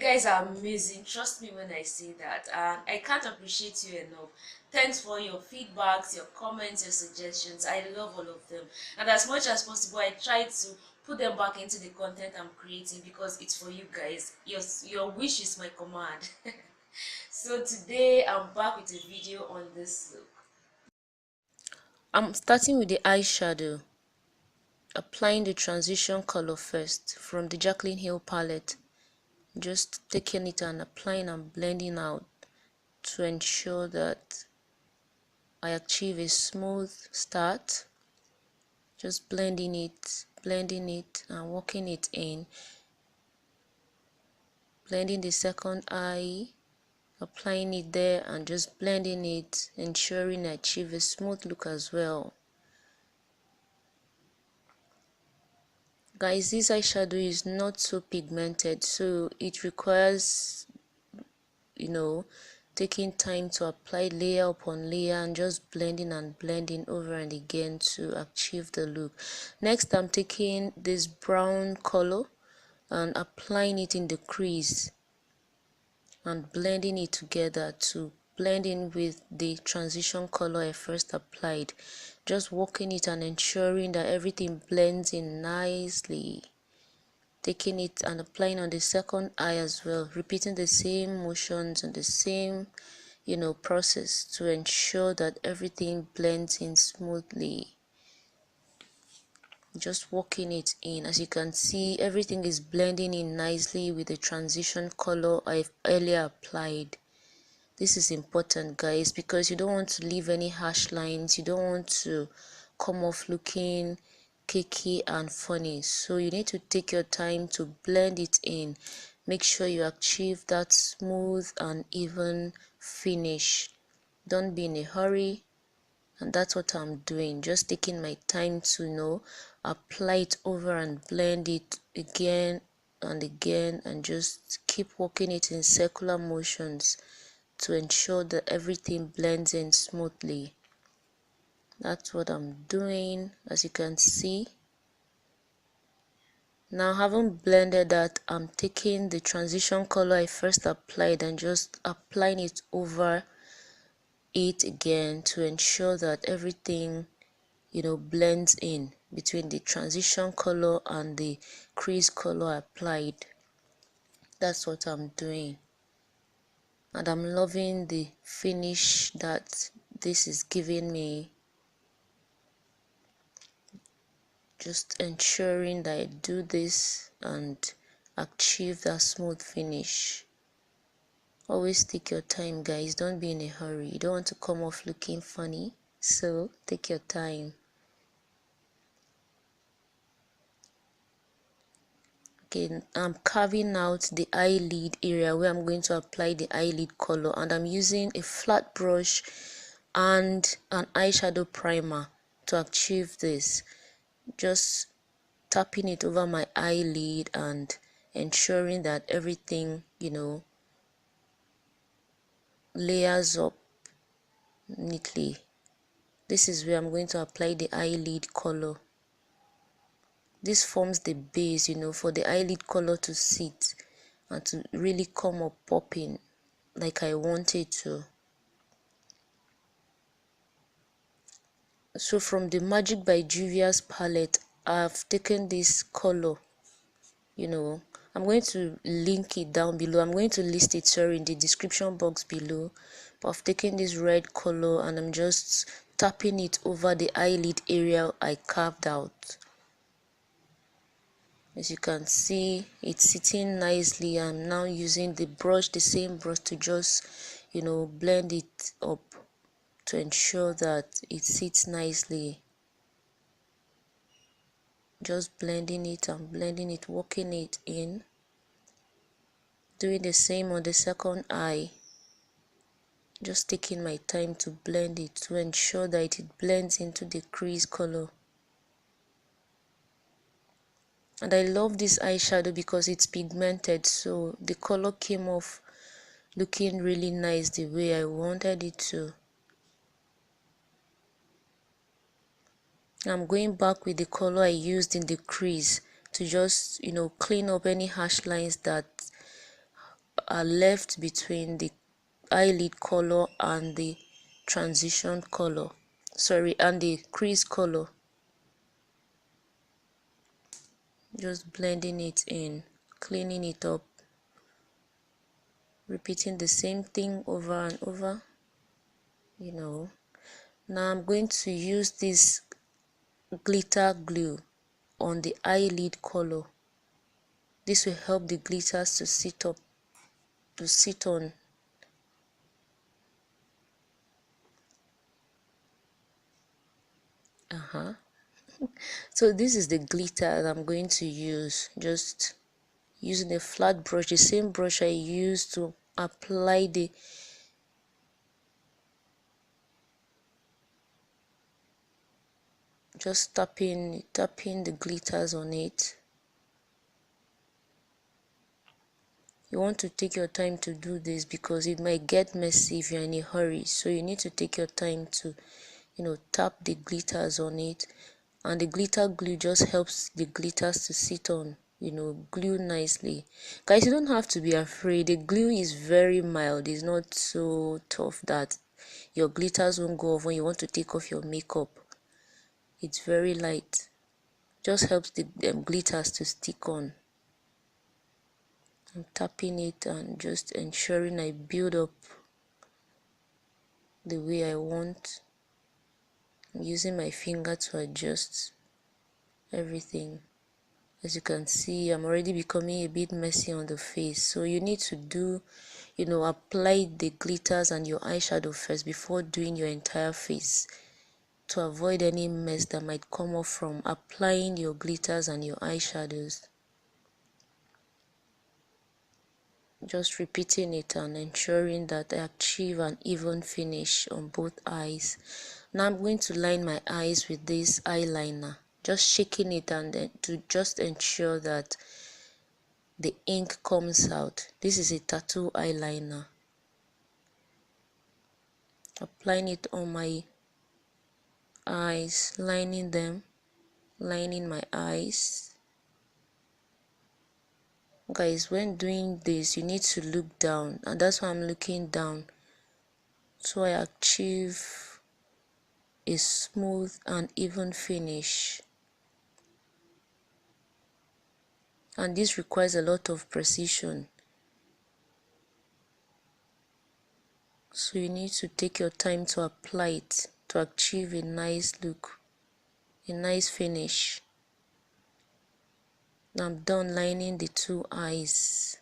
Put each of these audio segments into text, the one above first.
guys are amazing, trust me when I say that, and I can't appreciate you enough. Thanks for your feedbacks, your comments, your suggestions. I love all of them, and as much as possible I try to put them back into the content I'm creating because it's for you guys. Your wish is my command. So today I'm back with a video on this look. I'm starting with the eyeshadow, applying the transition color first from the Jaclyn Hill palette. Just taking it and applying and blending out to ensure that I achieve a smooth start. Just blending it and working it in. Blending the second eye, applying it there and just blending it, ensuring I achieve a smooth look as well. Guys, this eyeshadow is not so pigmented, so it requires, taking time to apply layer upon layer and just blending and blending over and again to achieve the look. Next, I'm taking this brown color and applying it in the crease and blending it together to blend in with the transition color I first applied. Just working it and ensuring that everything blends in nicely. Taking it and applying on the second eye as well, repeating the same motions and the same process to ensure that everything blends in smoothly. Just working it in. As you can see, everything is blending in nicely with the transition color I've earlier applied. This is important, guys, because you don't want to leave any harsh lines. You don't want to come off looking cakey and funny, so you need to take your time to blend it in. Make sure you achieve that smooth and even finish. Don't be in a hurry, and that's what I'm doing. Just taking my time to apply it over and blend it again and again, and just keep working it in circular motions to ensure that everything blends in smoothly. That's what I'm doing, as you can see. Now, having blended that, I'm taking the transition color I first applied and just applying it over it again to ensure that everything blends in between the transition color and the crease color applied. That's what I'm doing, and I'm loving the finish that this is giving me. Just ensuring that I do this and achieve that smooth finish. Always take your time, guys. Don't be in a hurry. You don't want to come off looking funny, so take your time. Okay, I'm carving out the eyelid area where I'm going to apply the eyelid color, and I'm using a flat brush and an eyeshadow primer to achieve this. Just tapping it over my eyelid and ensuring that everything layers up neatly. This is where I'm going to apply the eyelid color. This forms the base for the eyelid color to sit and to really come up popping like I want it to. So from the Magic by Juvias palette, I've taken this color. I'm going to link it down below. I'm going to list it, sorry, in the description box below. But I've taken this red color and I'm just tapping it over the eyelid area I carved out. As you can see, it's sitting nicely. I'm now using the same brush to just blend it up to ensure that it sits nicely. Just blending it and blending it, working it in. Doing the same on the second eye. Just taking my time to blend it to ensure that it blends into the crease color. And I love this eyeshadow because it's pigmented, so the color came off looking really nice the way I wanted it to. I'm going back with the color I used in the crease to just clean up any harsh lines that are left between the eyelid color and the transition color, and the crease color. Just blending it in, cleaning it up, repeating the same thing over and over. Now I'm going to use this glitter glue on the eyelid color. This will help the glitters to sit on. So this is the glitter that I'm going to use. Just using a flat brush, the same brush I used to apply just tapping the glitters on it. You want to take your time to do this because it might get messy if you're in a hurry. So you need to take your time to tap the glitters on it, and the glitter glue just helps the glitters to sit on, glue nicely. Guys, you don't have to be afraid. The glue is very mild. It's not so tough that your glitters won't go off when you want to take off your makeup. It's very light, just helps the glitters to stick on. I'm tapping it and just ensuring I build up the way I want. I'm using my finger to adjust everything. As you can see, I'm already becoming a bit messy on the face, so you need to apply the glitters and your eyeshadow first before doing your entire face, to avoid any mess that might come off from applying your glitters and your eyeshadows. Just repeating it and ensuring that I achieve an even finish on both eyes. Now I'm going to line my eyes with this eyeliner, just shaking it and then to just ensure that the ink comes out. This is a tattoo eyeliner. Applying it on my eyes, lining them, lining my eyes. Guys, when doing this, you need to look down, and that's why I'm looking down, so I achieve a smooth and even finish. And this requires a lot of precision, so you need to take your time to apply it to achieve a nice look, a nice finish. Now I'm done lining the two eyes,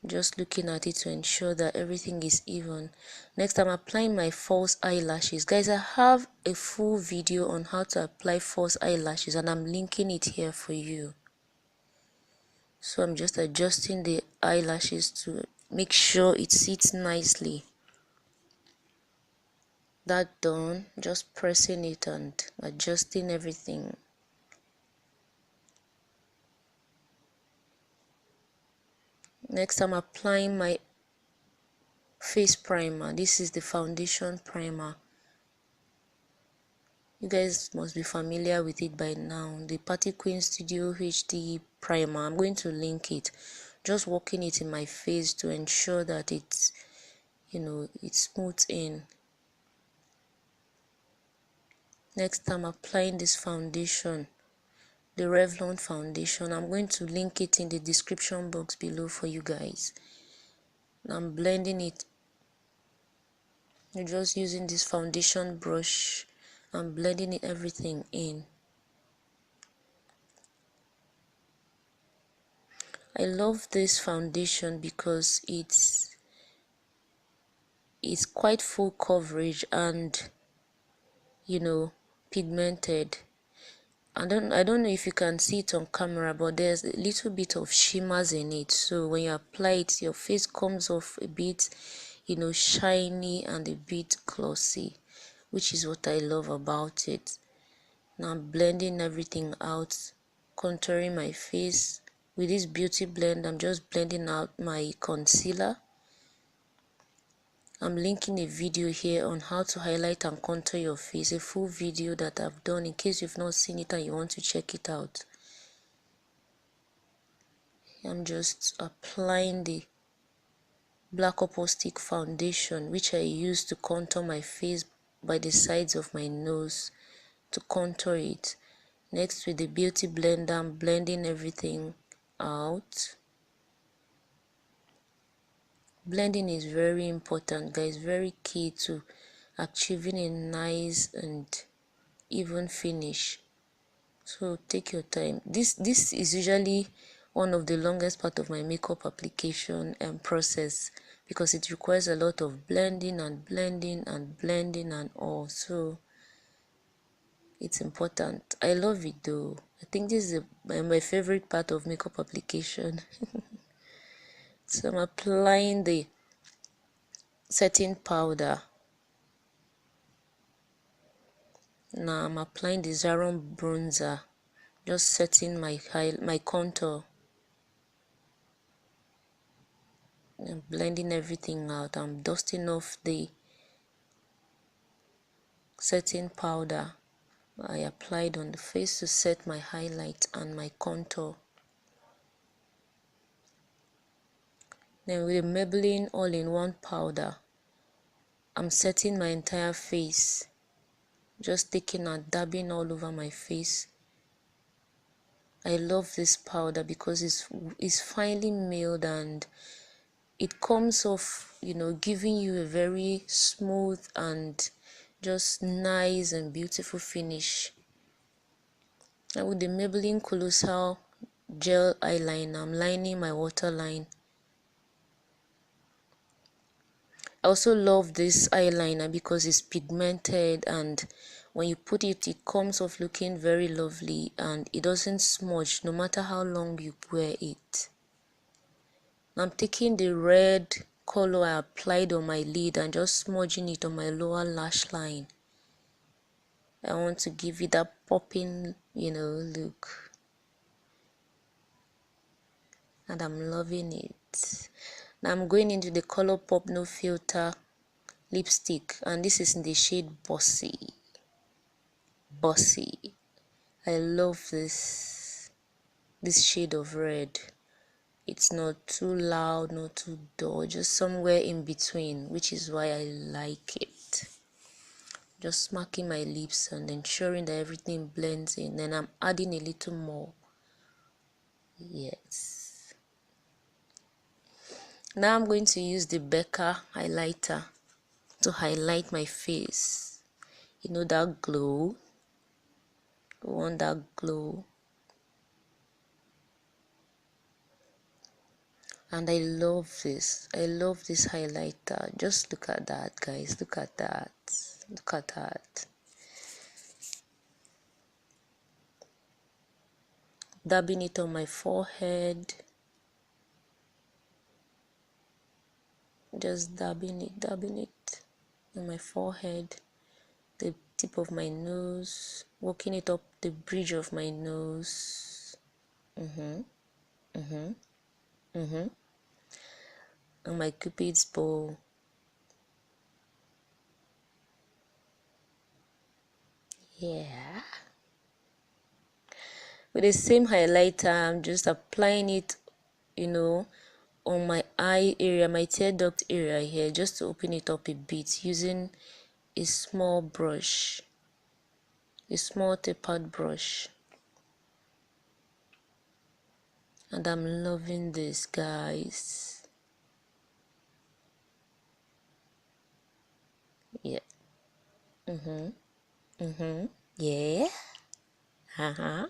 just looking at it to ensure that everything is even. Next, I'm applying my false eyelashes. Guys, I have a full video on how to apply false eyelashes and I'm linking it here for you. So I'm just adjusting the eyelashes to make sure it sits nicely. That done, just pressing it and adjusting everything. Next, I'm applying my face primer. This is the foundation primer. You guys must be familiar with it by now. The Party Queen Studio HD primer. I'm going to link it. Just working it in my face to ensure that it's smooths in. Next, I'm applying this foundation, the Revlon foundation. I'm going to link it in the description box below for you guys. I'm blending it. You're just using this foundation brush and blending everything in. I love this foundation because it's quite full coverage and pigmented. I don't know if you can see it on camera, but there's a little bit of shimmers in it, so when you apply it, your face comes off a bit shiny and a bit glossy, which is what I love about it. Now I'm blending everything out, contouring my face with this beauty blend. I'm just blending out my concealer. I'm linking a video here on how to highlight and contour your face, a full video that I've done in case you've not seen it and you want to check it out. I'm just applying the black Opal stick foundation, which I use to contour my face by the sides of my nose, to contour it. Next, with the beauty blender, I'm blending everything out. Blending is very important, guys, very key to achieving a nice and even finish. So take your time. This is usually one of the longest part of my makeup application and process, because it requires a lot of blending and blending and blending and all. So it's important. I love it though. I think this is my favorite part of makeup application. So I'm applying the setting powder. Now I'm applying the Zaron bronzer, just setting my contour and blending everything out. I'm dusting off the setting powder I applied on the face to set my highlight and my contour. Then with the Maybelline all-in-one powder, I'm setting my entire face, just taking and dabbing all over my face. I love this powder because it's finely milled and it comes off, you know, giving you a very smooth and just nice and beautiful finish. And with the Maybelline Colossal gel eyeliner, I'm lining my waterline. I also love this eyeliner because it's pigmented, and when you put it, it comes off looking very lovely and it doesn't smudge no matter how long you wear it. I'm taking the red color I applied on my lid and just smudging it on my lower lash line. I want to give it that popping, you know, look. And I'm loving it. Now I'm going into the Colourpop No Filter lipstick, and this is in the shade Bossy. I love this shade of red. It's not too loud, not too dull, just somewhere in between, which is why I like it. Just smacking my lips and ensuring that everything blends in. Then I'm adding a little more. Yes. Now I'm going to use the Becca highlighter to highlight my face. You know, that glow. You want that glow. And I love this. I love this highlighter. Just look at that, guys. Look at that. Look at that. Dabbing it on my forehead. Just dabbing it on my forehead, the tip of my nose, working it up the bridge of my nose. And my Cupid's bow. Yeah. With the same highlighter, I'm just applying it, you know, on my eye area, my tear duct area here, just to open it up a bit using a small brush, a small tapered brush. And I'm loving this, guys. Yeah. Yeah. Now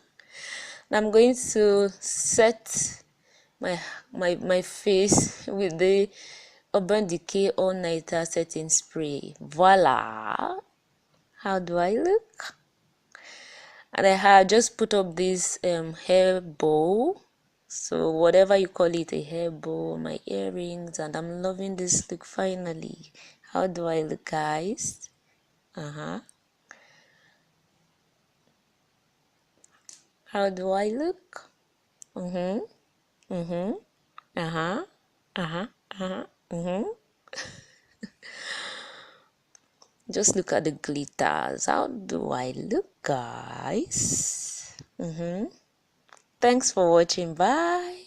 I'm going to set my face with the Urban Decay All Nighter setting spray. Voila! How do I look? And I have just put up this hair bow, so whatever you call it, a hair bow, my earrings, and I'm loving this look finally. How do I look, guys? How do I look? Just look at the glitters. How do I look, guys? Thanks for watching. Bye.